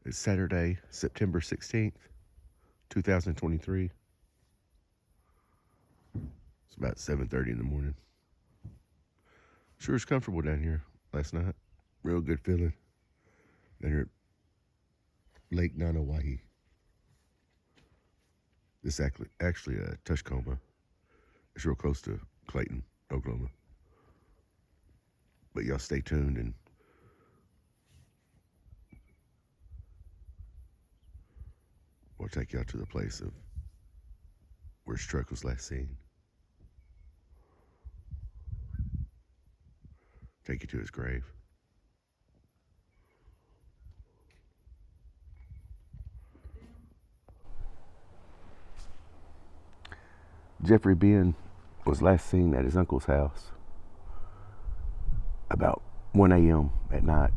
It's Saturday, September 16th, 2023. It's about 7:30 in the morning. Sure was comfortable down here last night. Real good feeling down here at Lake Nanawahi. It's actually a Tushcoma. It's real close to Clayton, Oklahoma. But y'all stay tuned and we'll take y'all to the place of where his truck was last seen. Take you to his grave. Jeffrey Ben was last seen at his uncle's house about 1 a.m. at night.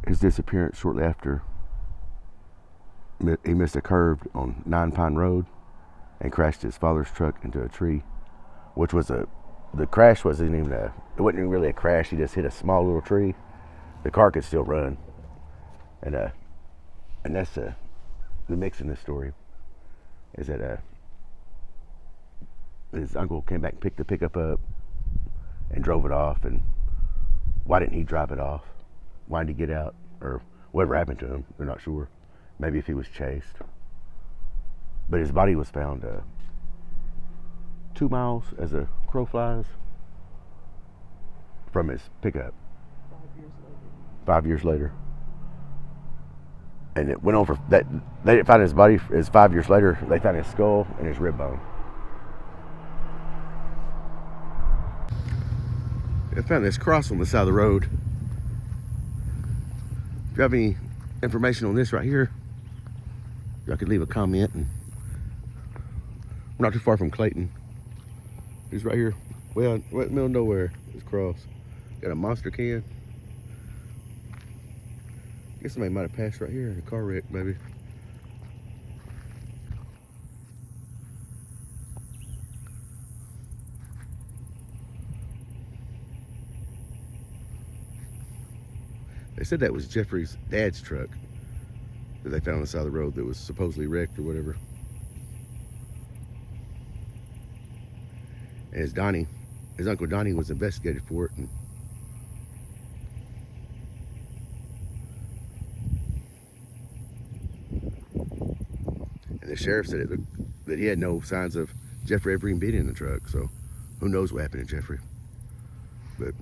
His disappearance shortly after, he missed a curve on 9 Pine Road and crashed his father's truck into a tree, which was the crash wasn't even it wasn't even really a crash. He just hit a small little tree. The car could still run, and that's the mix in this story. Is that his uncle came back and picked the pickup up and drove it off, and why didn't he drive it off? Why did he get out? Or whatever happened to him, they're not sure. Maybe if he was chased. But his body was found 2 miles as a crow flies from his pickup. 5 years later. And it went on for that. They didn't find his body as 5 years later. They found his skull and his rib bone. They found this cross on the side of the road. If you have any information on this right here, y'all could leave a comment. And we're not too far from Clayton. He's right here, well, right in the middle of nowhere. This cross got a monster can. I guess somebody might have passed right here in a car wreck, maybe. They said that was Jeffrey's dad's truck that they found on the side of the road that was supposedly wrecked or whatever. And his uncle Donnie was investigated for it. And the sheriff said that he had no signs of Jeffrey ever even being in the truck. So who knows what happened to Jeffrey. But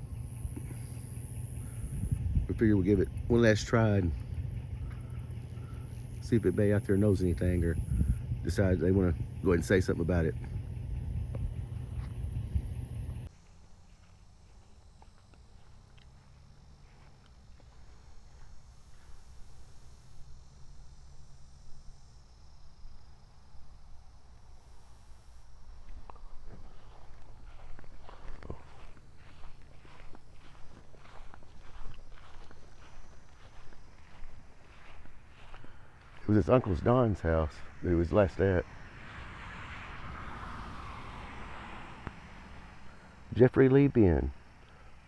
we figure we'll give it one last try and see if anybody out there knows anything or decides they want to go ahead and say something about it. It was his uncle's Don's house that he was last at. Jeffrey Lee Ben,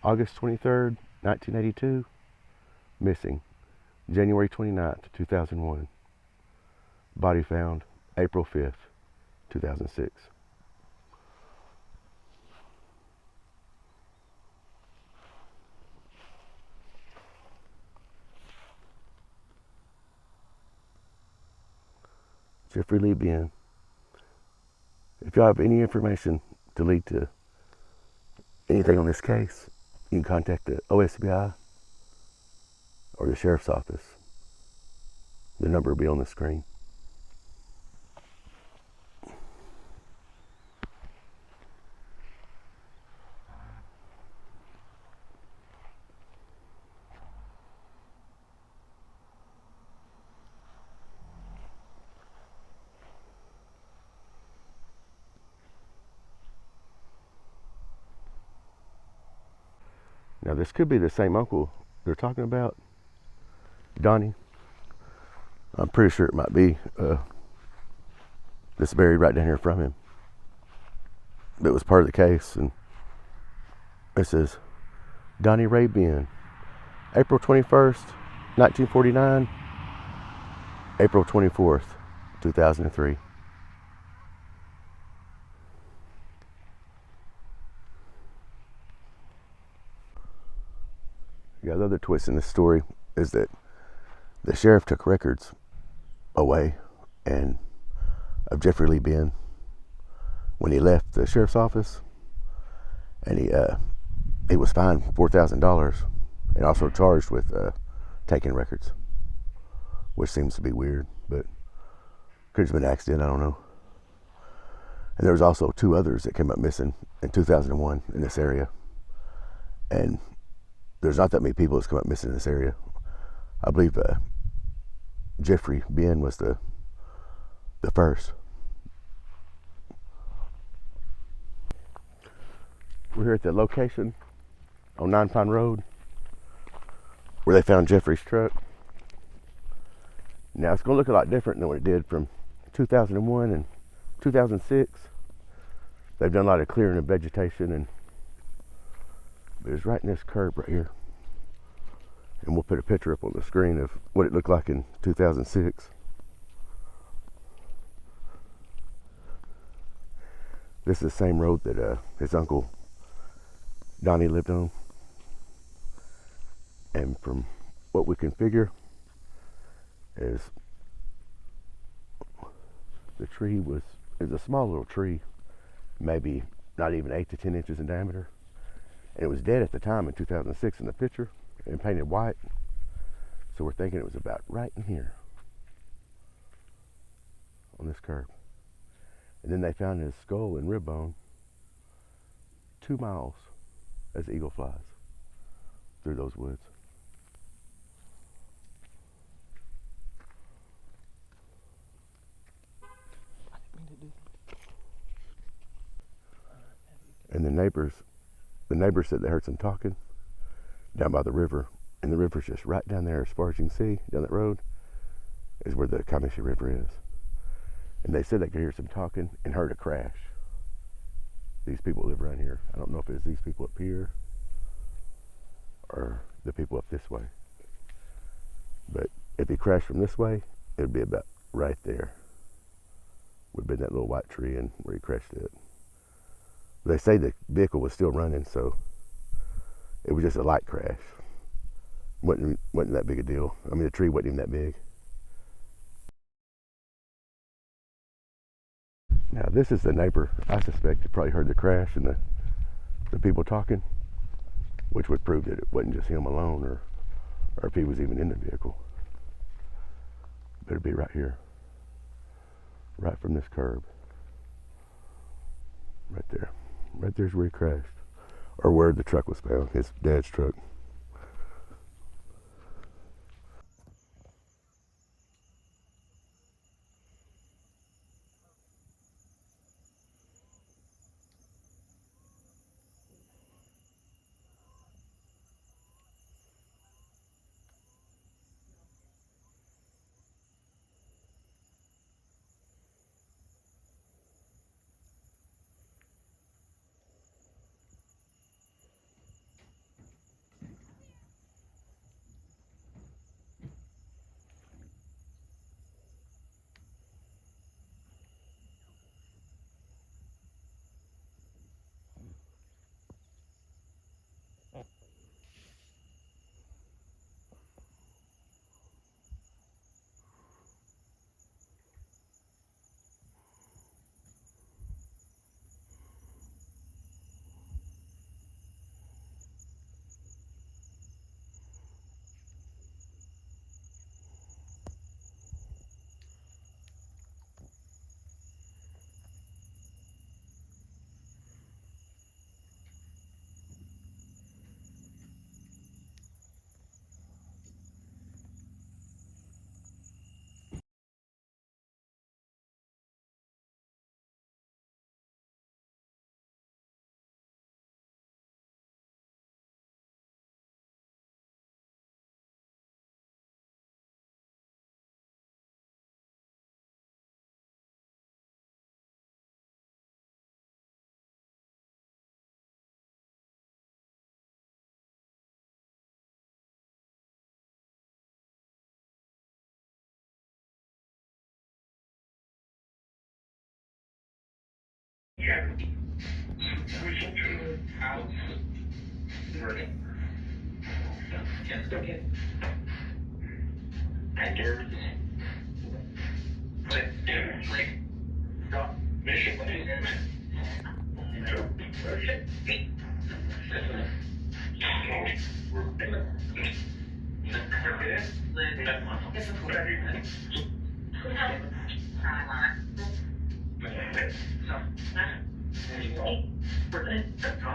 August 23rd, 1982, missing, January 29th, 2001. Body found April 5th, 2006. Jeffrey Lee Ben. If y'all have any information to lead to anything on this case, you can contact the OSBI or the sheriff's office. The number will be on the screen. Now this could be the same uncle they're talking about, Donnie. I'm pretty sure it might be that's buried right down here from him. That was part of the case, and it says Donnie Ray Ben, April 21st, 1949, April 24th, 2003. Yeah, the other twist in this story is that the sheriff took records away and of Jeffrey Lee Ben when he left the sheriff's office, and he was fined $4,000 and also charged with taking records, which seems to be weird, but could have been an accident, I don't know. And there was also 2 others that came up missing in 2001 in this area, and there's not that many people that's come up missing in this area. I believe Jeffrey Ben was the first. We're here at the location on 9 Pine Road where they found Jeffrey's truck. Now it's going to look a lot different than what it did from 2001 and 2006. They've done a lot of clearing of vegetation, but it's right in this curb right here. And we'll put a picture up on the screen of what it looked like in 2006. This is the same road that his uncle Donnie lived on. And from what we can figure is the tree is a small little tree, maybe not even 8 to 10 inches in diameter. And it was dead at the time in 2006 in the picture and painted white. So we're thinking it was about right in here on this curb. And then they found his skull and rib bone 2 miles as the eagle flies through those woods. And the neighbors said they heard some talking down by the river, and the river's just right down there as far as you can see down that road is where the Comanche River is. And they said they could hear some talking and heard a crash. These people live around here. I don't know if it's these people up here or the people up this way. But if he crashed from this way, it would be about right there. Would have been that little white tree and where he crashed it. They say the vehicle was still running, so it was just a light crash. Wasn't that big a deal. I mean, the tree wasn't even that big. Now, this is the neighbor, I suspect, that probably heard the crash and the people talking, which would prove that it wasn't just him alone or if he was even in the vehicle. But it'd be right here, right from this curb. Right there. Right there's where he crashed, or where the truck was found, his dad's truck.